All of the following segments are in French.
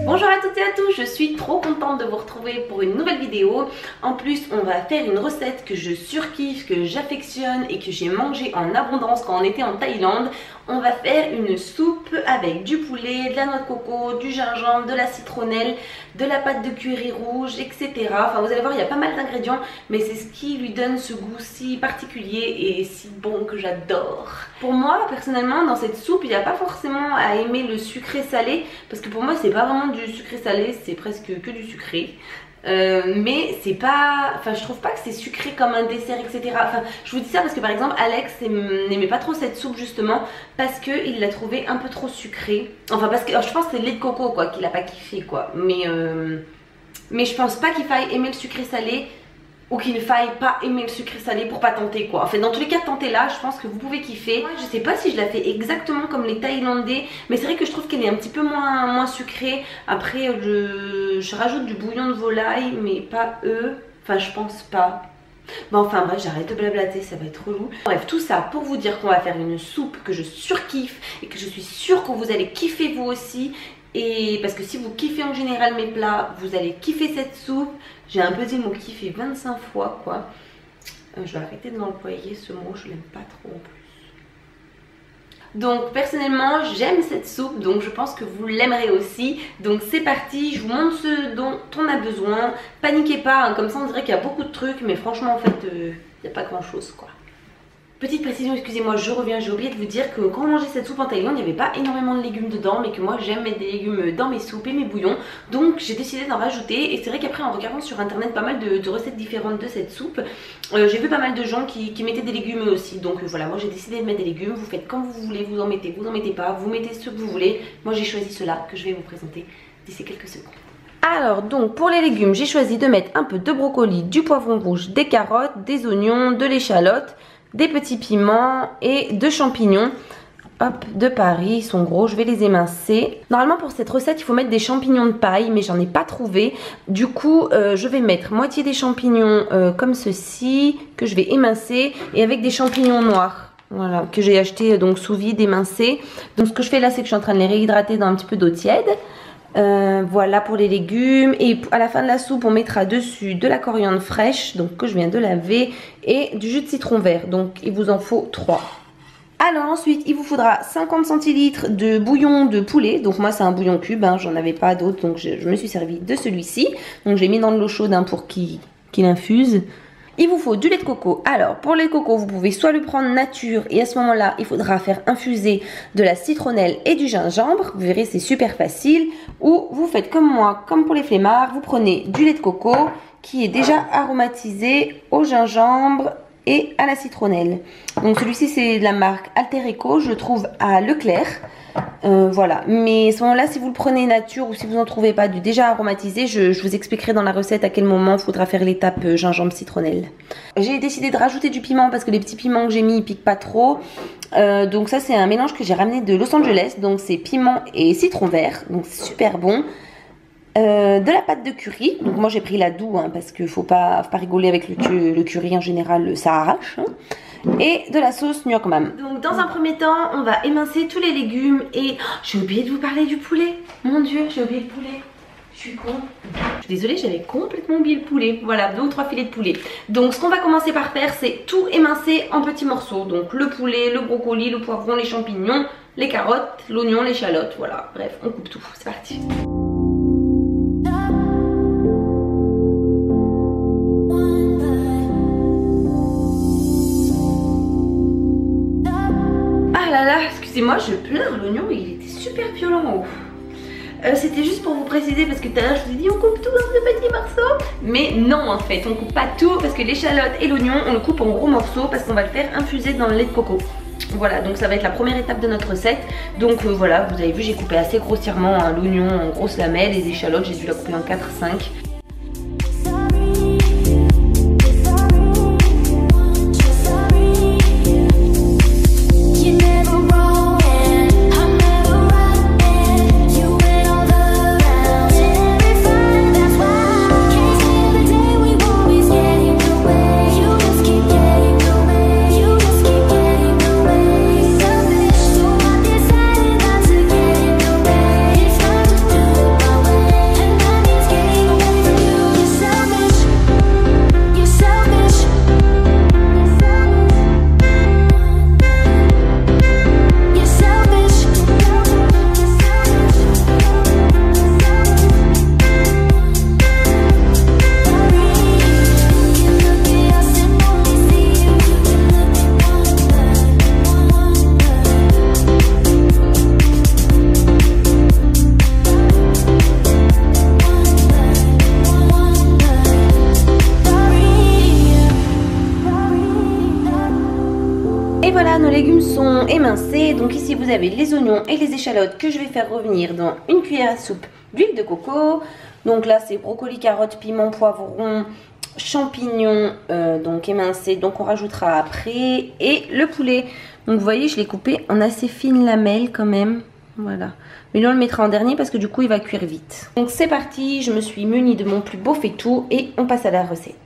Bonjour à toutes et à tous, je suis trop contente de vous retrouver pour une nouvelle vidéo. En plus, on va faire une recette que je surkiffe, que j'affectionne et que j'ai mangé en abondance quand on était en Thaïlande. On va faire une soupe avec du poulet, de la noix de coco, du gingembre, de la citronnelle, de la pâte de curry rouge, etc. Enfin, vous allez voir, il y a pas mal d'ingrédients, mais c'est ce qui lui donne ce goût si particulier et si bon que j'adore. Pour moi, personnellement, dans cette soupe, il n'y a pas forcément à aimer le sucré salé, parce que pour moi, c'est pas vraiment du sucré salé, c'est presque que du sucré. Mais c'est pas, enfin je trouve pas que c'est sucré comme un dessert, etc. Enfin je vous dis ça parce que par exemple Alex n'aimait pas trop cette soupe justement parce qu'il l'a trouvée un peu trop sucrée. Enfin parce que alors, je pense que c'est le lait de coco quoi qu'il a pas kiffé quoi. Mais je pense pas qu'il faille aimer le sucré salé ou qu'il ne faille pas aimer le sucré salé pour pas tenter quoi. En fait dans tous les cas tentez là, je pense que vous pouvez kiffer. Moi, je sais pas si je la fais exactement comme les Thaïlandais, mais c'est vrai que je trouve qu'elle est un petit peu moins sucrée. Après je rajoute du bouillon de volaille mais pas eux, enfin je pense pas. Bon enfin bref, j'arrête de blablater, ça va être relou. Bref, tout ça pour vous dire qu'on va faire une soupe que je surkiffe et que je suis sûre que vous allez kiffer vous aussi. Et parce que si vous kiffez en général mes plats, vous allez kiffer cette soupe. J'ai un peu dit le mot kiffer 25 fois quoi. Je vais arrêter de l'employer ce mot, je l'aime pas trop en plus. Donc personnellement j'aime cette soupe, donc je pense que vous l'aimerez aussi. Donc c'est parti, je vous montre ce dont on a besoin. Paniquez pas, hein, comme ça on dirait qu'il y a beaucoup de trucs, mais franchement en fait il n'y a pas grand chose quoi. Petite précision, excusez-moi, je reviens, j'ai oublié de vous dire que quand on mangeait cette soupe en Thaïlande, il n'y avait pas énormément de légumes dedans, mais que moi j'aime mettre des légumes dans mes soupes et mes bouillons, donc j'ai décidé d'en rajouter. Et c'est vrai qu'après en regardant sur internet pas mal de recettes différentes de cette soupe, j'ai vu pas mal de gens qui mettaient des légumes aussi, donc voilà, moi j'ai décidé de mettre des légumes. Vous faites comme vous voulez, vous en mettez pas, vous mettez ce que vous voulez. Moi j'ai choisi ceux-là que je vais vous présenter d'ici quelques secondes. Alors donc pour les légumes, j'ai choisi de mettre un peu de brocoli, du poivron rouge, des carottes, des oignons, de l'échalote, des petits piments et de champignons. Hop, de Paris, ils sont gros, je vais les émincer. Normalement pour cette recette il faut mettre des champignons de paille, mais j'en ai pas trouvé. Du coup je vais mettre moitié des champignons comme ceci, que je vais émincer, et avec des champignons noirs. Voilà, que j'ai acheté donc sous vide, émincés. Donc ce que je fais là, c'est que je suis en train de les réhydrater dans un petit peu d'eau tiède. Voilà pour les légumes. Et à la fin de la soupe on mettra dessus de la coriandre fraîche, donc que je viens de laver, et du jus de citron vert, donc il vous en faut 3. Alors ensuite il vous faudra 50 centilitres de bouillon de poulet. Donc moi c'est un bouillon cube, hein, j'en avais pas d'autre, donc je me suis servi de celui-ci. Donc j'ai mis dans de l'eau chaude hein, pour qu'il infuse. Il vous faut du lait de coco. Alors pour le lait de coco vous pouvez soit le prendre nature, et à ce moment là il faudra faire infuser de la citronnelle et du gingembre. Vous verrez c'est super facile. Ou vous faites comme moi, comme pour les flemmards, vous prenez du lait de coco qui est déjà aromatisé au gingembre et à la citronnelle. Donc celui-ci c'est de la marque Alter Eco, je le trouve à Leclerc. Voilà, mais à ce moment là si vous le prenez nature ou si vous n'en trouvez pas du déjà aromatisé, je vous expliquerai dans la recette à quel moment il faudra faire l'étape gingembre citronnelle. J'ai décidé de rajouter du piment parce que les petits piments que j'ai mis ils piquent pas trop. Donc ça c'est un mélange que j'ai ramené de Los Angeles, donc c'est piment et citron vert, donc c'est super bon. De la pâte de curry, donc moi j'ai pris la doux hein, parce que faut pas rigoler avec le curry en général, ça arrache hein. Et de la sauce New York Mam. Donc dans un premier temps on va émincer tous les légumes. Et oh, j'ai oublié de vous parler du poulet. Mon dieu, j'ai oublié le poulet. Je suis con. Je suis désolée, j'avais complètement oublié le poulet. Voilà, 2 ou 3 filets de poulet. Donc ce qu'on va commencer par faire, c'est tout émincer en petits morceaux. Donc le poulet, le brocoli, le poivron, les champignons, les carottes, l'oignon, l'échalote. Voilà, bref, on coupe tout. C'est parti. Excusez-moi, je pleure, l'oignon il était super violent. C'était juste pour vous préciser parce que tout à l'heure je vous ai dit on coupe tout dans de petits morceaux. Mais non en fait, on coupe pas tout parce que l'échalote et l'oignon on le coupe en gros morceaux parce qu'on va le faire infuser dans le lait de coco. Voilà, donc ça va être la première étape de notre recette. Donc voilà, vous avez vu j'ai coupé assez grossièrement hein, l'oignon en grosses lamelles, les échalotes j'ai dû la couper en 4-5. poulet. Donc ici vous avez les oignons et les échalotes que je vais faire revenir dans une cuillère à soupe d'huile de coco. Donc là c'est brocoli, carottes, piment, poivron, champignons donc émincés, donc on rajoutera après, et le poulet. Donc vous voyez je l'ai coupé en assez fines lamelles quand même, voilà. Mais là on le mettra en dernier parce que du coup il va cuire vite. Donc c'est parti, je me suis munie de mon plus beau faitout et on passe à la recette.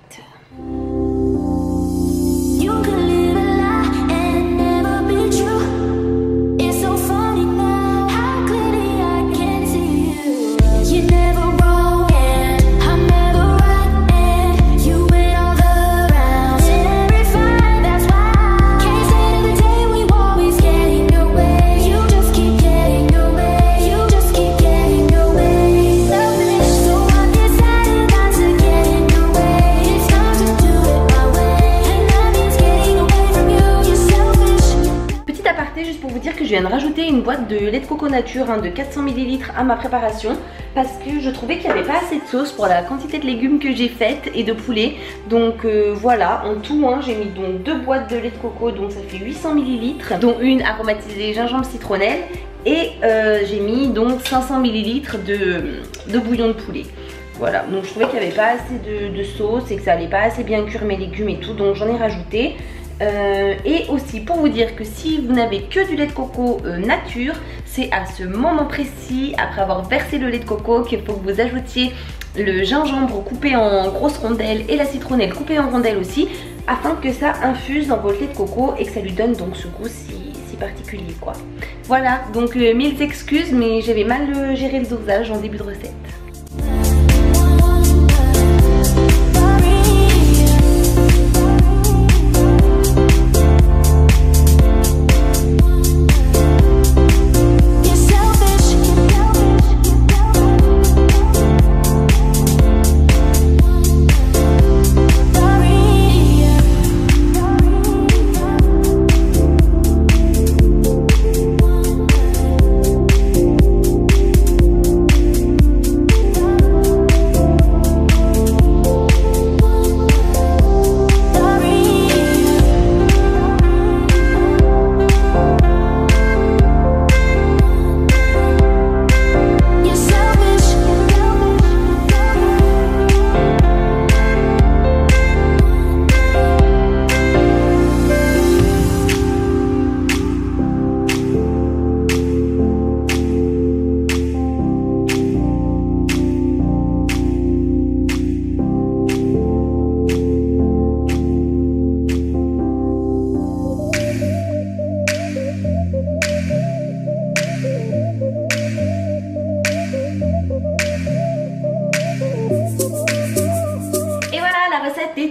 Je viens de rajouter une boîte de lait de coco nature de 400 ml à ma préparation parce que je trouvais qu'il n'y avait pas assez de sauce pour la quantité de légumes que j'ai faite et de poulet. Donc voilà, en tout j'ai mis donc 2 boîtes de lait de coco, donc ça fait 800 ml, dont une aromatisée gingembre citronnelle, et j'ai mis donc 500 ml de bouillon de poulet. Voilà, donc je trouvais qu'il n'y avait pas assez de sauce et que ça allait pas assez bien cuire mes légumes et tout, donc j'en ai rajouté. Et aussi pour vous dire que si vous n'avez que du lait de coco nature, c'est à ce moment précis, après avoir versé le lait de coco, qu'il faut que vous ajoutiez le gingembre coupé en grosses rondelles et la citronnelle coupée en rondelles aussi, afin que ça infuse dans votre lait de coco et que ça lui donne donc ce goût si particulier quoi. Voilà, donc mille excuses, mais j'avais mal géré le dosage en début de recette.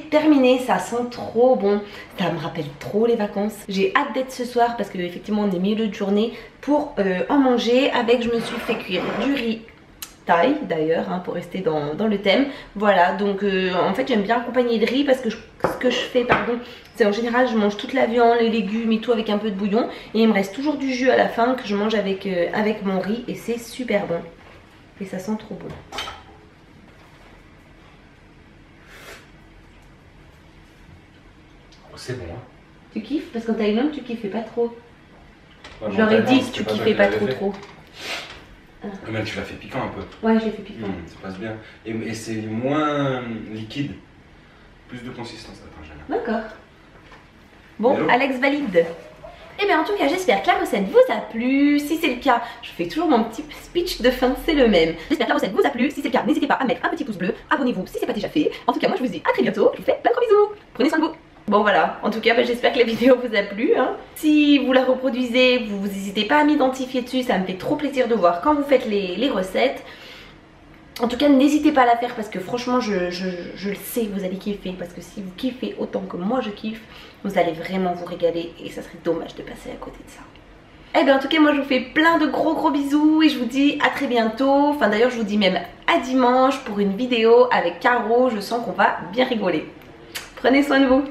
Terminé, ça sent trop bon, ça me rappelle trop les vacances. J'ai hâte d'être ce soir parce que effectivement on est milieu de journée pour en manger. Avec, je me suis fait cuire du riz thaï d'ailleurs pour rester dans le thème. Voilà, donc en fait j'aime bien accompagner le riz parce que ce que je fais c'est en général je mange toute la viande, les légumes et tout avec un peu de bouillon, et il me reste toujours du jus à la fin que je mange avec mon riz, et c'est super bon et ça sent trop bon. C'est bon. Tu kiffes? Parce que quand t'as une homme, tu kiffais pas trop. Ouais, je leur ai dit que tu kiffais pas trop. Mais tu l'as fait piquant un peu. Ouais, j'ai fait piquant. Ça passe bien. Et c'est moins liquide. Plus de consistance. D'accord. Bon, hello. Alex valide. Et bien en tout cas j'espère que la recette vous a plu. Si c'est le cas, je fais toujours mon petit speech de fin, c'est le même. J'espère que la recette vous a plu. Si c'est le cas, n'hésitez pas à mettre un petit pouce bleu. Abonnez-vous si c'est pas déjà fait. En tout cas moi je vous dis à très bientôt. Je vous fais plein de gros bisous. Prenez soin de vous. Bon voilà, en tout cas j'espère que la vidéo vous a plu. Si vous la reproduisez, vous n'hésitez pas à m'identifier dessus. Ça me fait trop plaisir de voir quand vous faites les recettes. En tout cas n'hésitez pas à la faire parce que franchement je le sais, vous allez kiffer. Parce que si vous kiffez autant que moi je kiffe, vous allez vraiment vous régaler et ça serait dommage de passer à côté de ça. Et bien en tout cas moi je vous fais plein de gros bisous et je vous dis à très bientôt. Enfin d'ailleurs je vous dis même à dimanche pour une vidéo avec Caro. Je sens qu'on va bien rigoler. Prenez soin de vous.